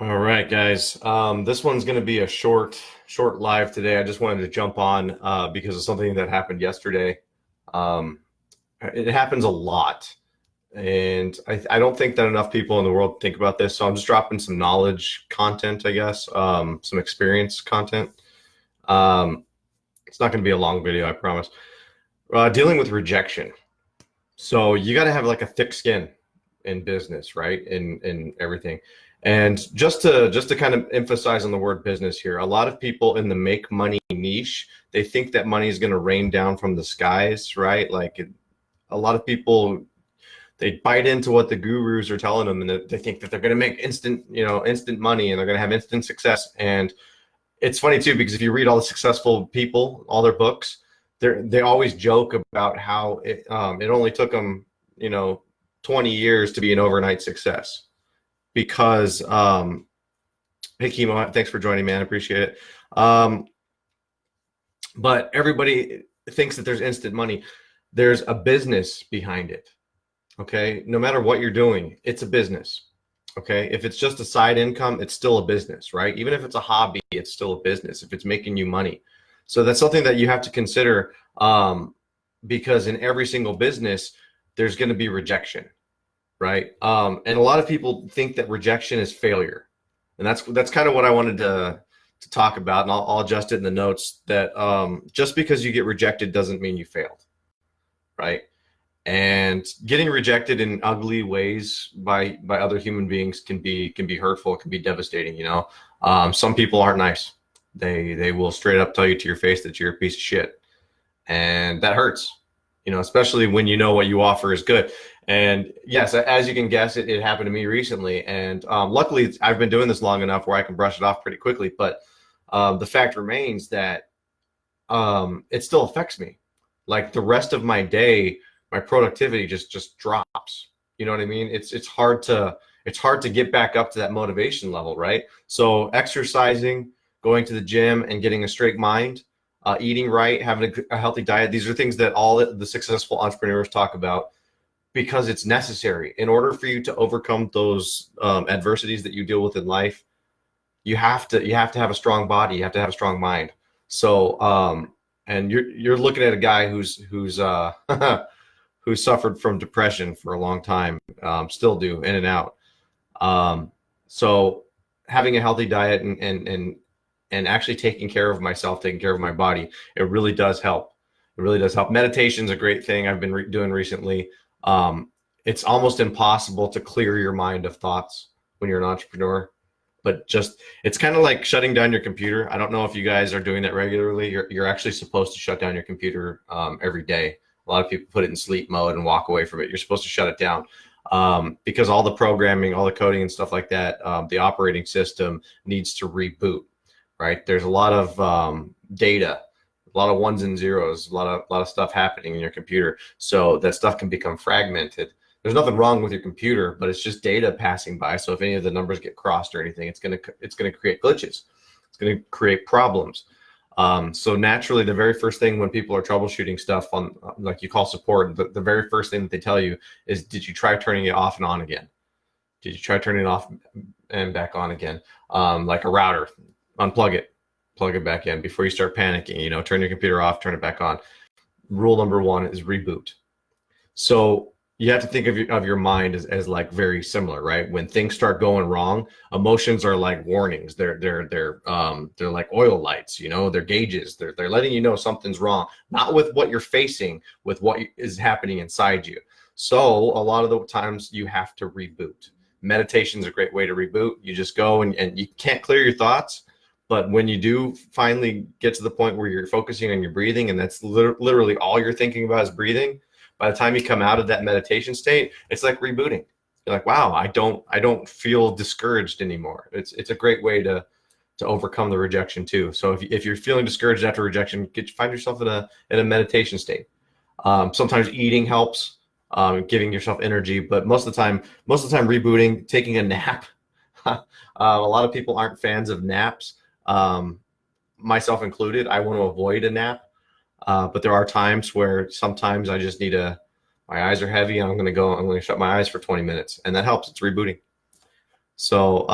All right, guys. This one's going to be a short live today. I just wanted to jump on because of something that happened yesterday. Um, it happens a lot, and I don't think that enough people in the world think about this. So I'm just dropping some knowledge content, I guess, some experience content. Um, it's not going to be a long video, I promise. Dealing with rejection. So you got to have like a thick skin in business, right? In everything. And just to kind of emphasize on the word business here, a lot of people in the make money niche, they think that money is going to rain down from the skies, right? A lot of people, they bite into what the gurus are telling them, and they think that they're going to make instant money, and they're going to have instant success. And it's funny too, because if you read all the successful people, all their books, they always joke about how it only took them, you know, 20 years to be an overnight success because hey Chemo, thanks for joining, man. I appreciate it. But everybody thinks that there's instant money. There's a business behind it. Okay. No matter what you're doing, it's a business. Okay. If it's just a side income, it's still a business, right? Even if it's a hobby, it's still a business if it's making you money. So that's something that you have to consider, because in every single business, there's going to be rejection, right? And a lot of people think that rejection is failure, and that's kind of what I wanted to talk about. And I'll adjust it in the notes that just because you get rejected doesn't mean you failed, right? And getting rejected in ugly ways by other human beings can be hurtful, can be devastating. Some people aren't nice. They will straight up tell you to your face that you're a piece of shit, and that hurts. Especially when you know what you offer is good. And yes, as you can guess, it happened to me recently. And luckily, I've been doing this long enough where I can brush it off pretty quickly. But the fact remains that it still affects me. Like the rest of my day, my productivity just drops. You know what I mean? It's hard to get back up to that motivation level, right? So exercising, going to the gym, and getting a straight mind, eating right, having a healthy diet. These are things that all the successful entrepreneurs talk about because it's necessary in order for you to overcome those adversities that you deal with in life. You have to have a strong body. You have to have a strong mind. So and you're looking at a guy who's who suffered from depression for a long time, still do, in and out. So having a healthy diet and actually taking care of myself, taking care of my body, it really does help. It really does help. Meditation's a great thing I've been doing recently. It's almost impossible to clear your mind of thoughts when you're an entrepreneur, but just it's kind of like shutting down your computer. I don't know if you guys are doing that regularly. You're actually supposed to shut down your computer every day. A lot of people put it in sleep mode and walk away from it. You're supposed to shut it down because all the programming, all the coding and stuff like that, the operating system needs to reboot, right? There's a lot of data, a lot of ones and zeros, a lot of stuff happening in your computer. So that stuff can become fragmented. There's nothing wrong with your computer, but it's just data passing by. So if any of the numbers get crossed or anything, it's gonna create glitches. It's gonna create problems. So naturally, the very first thing when people are troubleshooting stuff on, like you call support, the very first thing that they tell you is, did you try turning it off and on again? Did you try turning it off and back on again? Like a router, unplug it, plug it back in before you start panicking. Turn your computer off, turn it back on. Rule number one is reboot. So you have to think of your mind as like very similar, right? When things start going wrong, emotions are like warnings. They're like oil lights, they're gauges. They're letting you know something's wrong, not with what you're facing, with what is happening inside you. So a lot of the times you have to reboot. Meditation is a great way to reboot. You just go and you can't clear your thoughts, but when you do finally get to the point where you're focusing on your breathing, and that's literally all you're thinking about is breathing, by the time you come out of that meditation state, it's like rebooting. You're like, wow, I don't feel discouraged anymore. It's a great way to overcome the rejection too. So if you're feeling discouraged after rejection, find yourself in a meditation state. Sometimes eating helps, giving yourself energy, but most of the time rebooting, taking a nap. A lot of people aren't fans of naps, myself included. I want to avoid a nap. But there are times where sometimes I just my eyes are heavy and I'm going to shut my eyes for 20 minutes, and that helps. It's rebooting. So,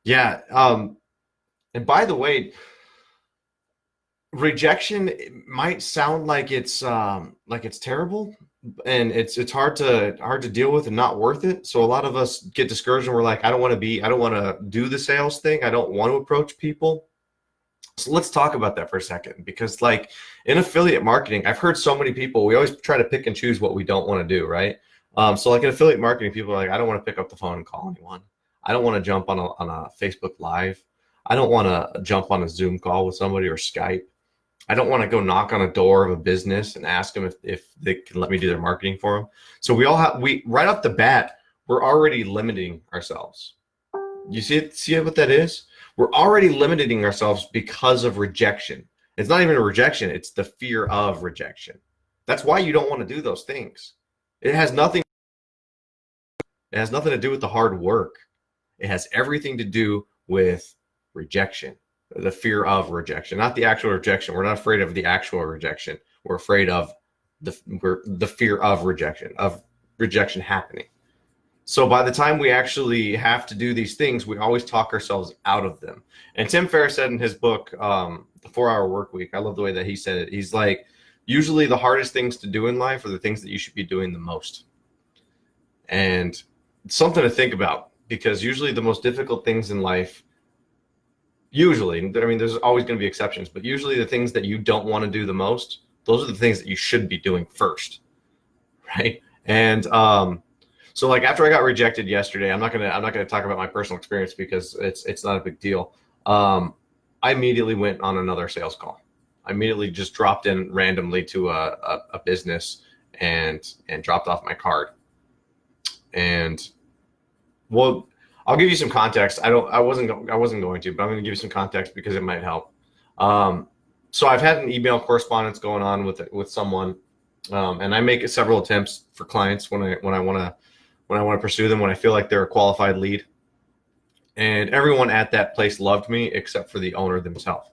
Yeah. And by the way, rejection might sound like it's terrible, and it's hard to deal with and not worth it. So a lot of us get discouraged and we're like, I don't want to do the sales thing. I don't want to approach people. So let's talk about that for a second, because like in affiliate marketing, I've heard so many people, we always try to pick and choose what we don't want to do, right? So like in affiliate marketing, people are like, I don't want to pick up the phone and call anyone. I don't want to jump on a Facebook Live. I don't want to jump on a Zoom call with somebody or Skype. I don't want to go knock on a door of a business and ask them if they can let me do their marketing for them. So we right off the bat, we're already limiting ourselves. You see what that is? We're already limiting ourselves because of rejection. It's not even a rejection, it's the fear of rejection. That's why you don't want to do those things. It has nothing it has nothing to do with the hard work. It has everything to do with rejection, the fear of rejection, not the actual rejection. We're not afraid of the actual rejection. We're afraid of the fear of rejection happening. So by the time we actually have to do these things, we always talk ourselves out of them. And Tim Ferriss said in his book, The 4 Hour Work Week, I love the way that he said it. He's like, usually the hardest things to do in life are the things that you should be doing the most. And it's something to think about, because usually the most difficult things in life, usually, I mean, there's always going to be exceptions, but usually the things that you don't want to do the most, those are the things that you should be doing first, right? And so like after I got rejected yesterday, I'm not gonna talk about my personal experience because it's not a big deal. I immediately went on another sales call. I immediately just dropped in randomly to a business and dropped off my card. And well, I'll give you some context. I wasn't going to, but I'm going to give you some context because it might help. So I've had an email correspondence going on with someone, and I make several attempts for clients when I want to pursue them, when I feel like they're a qualified lead. And everyone at that place loved me except for the owner himself.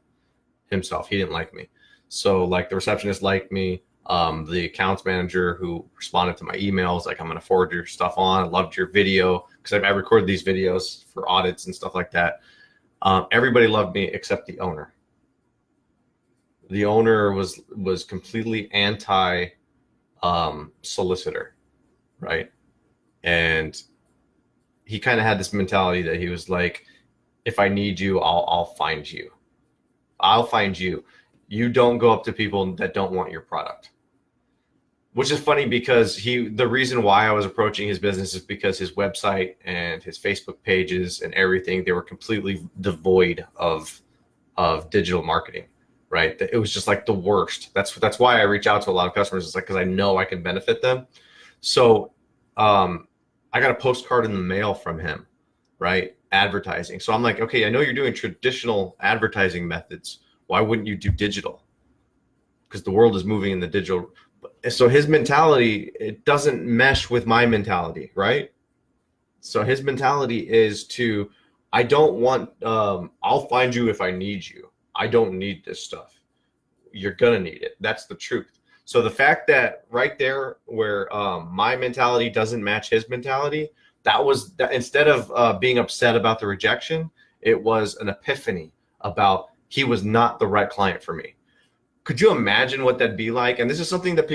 He didn't like me. So like the receptionist liked me. The accounts manager who responded to my emails, like, I'm going to forward your stuff on. I loved your video, because I record these videos for audits and stuff like that. Everybody loved me except the owner. The owner was completely anti solicitor, right? And he kind of had this mentality that he was like, if I need you, I'll find you. I'll find you. You don't go up to people that don't want your product. Which is funny, because the reason why I was approaching his business is because his website and his Facebook pages and everything, they were completely devoid of digital marketing, right? It was just like the worst. That's why I reach out to a lot of customers. It's like, because I know I can benefit them. So I got a postcard in the mail from him, right? Advertising. So I'm like, okay, I know you're doing traditional advertising methods. Why wouldn't you do digital? Because the world is moving in the digital. So his mentality, it doesn't mesh with my mentality, right? So his mentality is I don't want, I'll find you if I need you. I don't need this stuff. You're going to need it. That's the truth. So the fact that right there where my mentality doesn't match his mentality, that instead of being upset about the rejection, it was an epiphany about he was not the right client for me. Could you imagine what that'd be like? And this is something that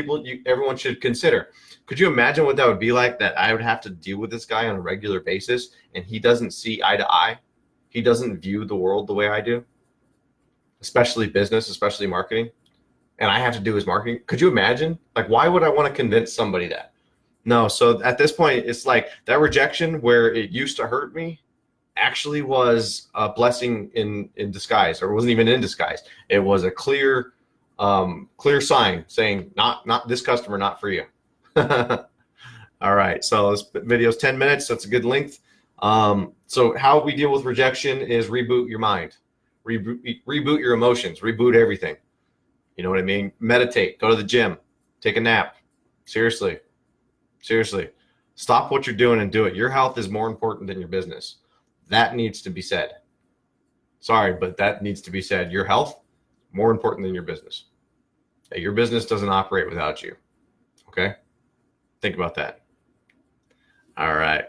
everyone should consider. Could you imagine what that would be like, that I would have to deal with this guy on a regular basis and he doesn't see eye to eye? He doesn't view the world the way I do, especially business, especially marketing. And I have to do his marketing. Could you imagine? Like, why would I want to convince somebody that? No. So at this point, it's like that rejection, where it used to hurt me, actually was a blessing in disguise, or it wasn't even in disguise. It was a clear sign saying, not this customer, not for you. All right. So this video is 10 minutes. That's a good length. So how we deal with rejection is reboot your mind, reboot your emotions, reboot everything. You know what I mean? Meditate, go to the gym, take a nap. Seriously. Stop what you're doing and do it. Your health is more important than your business. That needs to be said. Sorry, but that needs to be said. Your health, more important than your business. Your business doesn't operate without you. Okay? Think about that. All right.